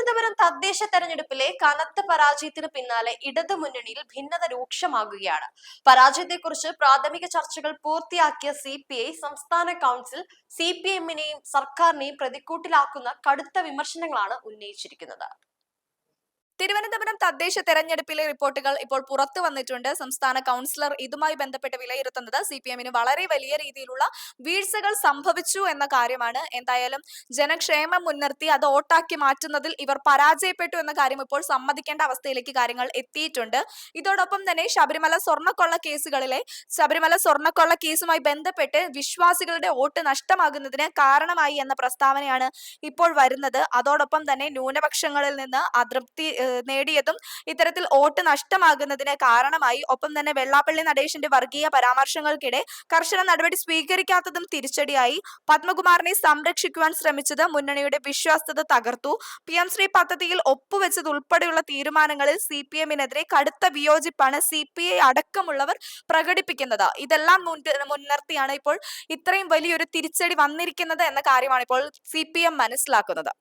തിരുവനന്തപുരം തദ്ദേശ തെരഞ്ഞെടുപ്പിലെ കനത്ത പരാജയത്തിന് പിന്നാലെ ഇടതുമുന്നണിയിൽ ഭിന്നത രൂക്ഷമാകുകയാണ്. പരാജയത്തെക്കുറിച്ച് പ്രാഥമിക ചർച്ചകൾ പൂർത്തിയാക്കിയ CPI സംസ്ഥാന കൗൺസിൽ CPM-നെയും സർക്കാരിനെയും പ്രതിക്കൂട്ടിലാക്കുന്ന കടുത്ത വിമർശനങ്ങളാണ് ഉന്നയിച്ചിരിക്കുന്നത്. തിരുവനന്തപുരം തദ്ദേശ തെരഞ്ഞെടുപ്പിലെ റിപ്പോർട്ടുകൾ ഇപ്പോൾ പുറത്തു വന്നിട്ടുണ്ട്. സംസ്ഥാന കൗൺസിലർ ഇതുമായി ബന്ധപ്പെട്ട് വിലയിരുത്തുന്നത് CPM-ന് വളരെ വലിയ രീതിയിലുള്ള വീഴ്ചകൾ സംഭവിച്ചു എന്ന കാര്യമാണ്. എന്തായാലും ജനക്ഷേമം മുൻനിർത്തി അത് വോട്ടാക്കി മാറ്റുന്നതിൽ ഇവർ പരാജയപ്പെട്ടു എന്ന കാര്യം ഇപ്പോൾ സമ്മതിക്കേണ്ട അവസ്ഥയിലേക്ക് കാര്യങ്ങൾ എത്തിയിട്ടുണ്ട്. ഇതോടൊപ്പം തന്നെ ശബരിമല സ്വർണ്ണക്കൊള്ള കേസുമായി ബന്ധപ്പെട്ട് വിശ്വാസികളുടെ വോട്ട് നഷ്ടമാകുന്നതിന് കാരണമായി എന്ന പ്രസ്താവനയാണ് ഇപ്പോൾ വരുന്നത്. അതോടൊപ്പം തന്നെ ന്യൂനപക്ഷങ്ങളിൽ നിന്ന് അതൃപ്തി നേടിയതും ഇത്തരത്തിൽ വോട്ട് നഷ്ടമാകുന്നതിന് കാരണമായി. ഒപ്പം തന്നെ വെള്ളാപ്പള്ളി നടേശന്റെ വർഗീയ പരാമർശങ്ങൾക്കിടെ കർശന നടപടി സ്വീകരിക്കാത്തതും തിരിച്ചടിയായി. പത്മകുമാറിനെ സംരക്ഷിക്കുവാൻ ശ്രമിച്ചത് മുന്നണിയുടെ വിശ്വാസ്യത തകർത്തു. PM ശ്രീ പദ്ധതിയിൽ ഒപ്പുവെച്ചത് ഉൾപ്പെടെയുള്ള തീരുമാനങ്ങളിൽ CPM-നെതിരെ കടുത്ത വിയോജിപ്പാണ് CPI അടക്കമുള്ളവർ പ്രകടിപ്പിക്കുന്നത്. ഇതെല്ലാം മുൻനിർത്തിയാണ് ഇപ്പോൾ ഇത്രയും വലിയൊരു തിരിച്ചടി വന്നിരിക്കുന്നത് എന്ന കാര്യമാണ് ഇപ്പോൾ CPM മനസ്സിലാക്കുന്നത്.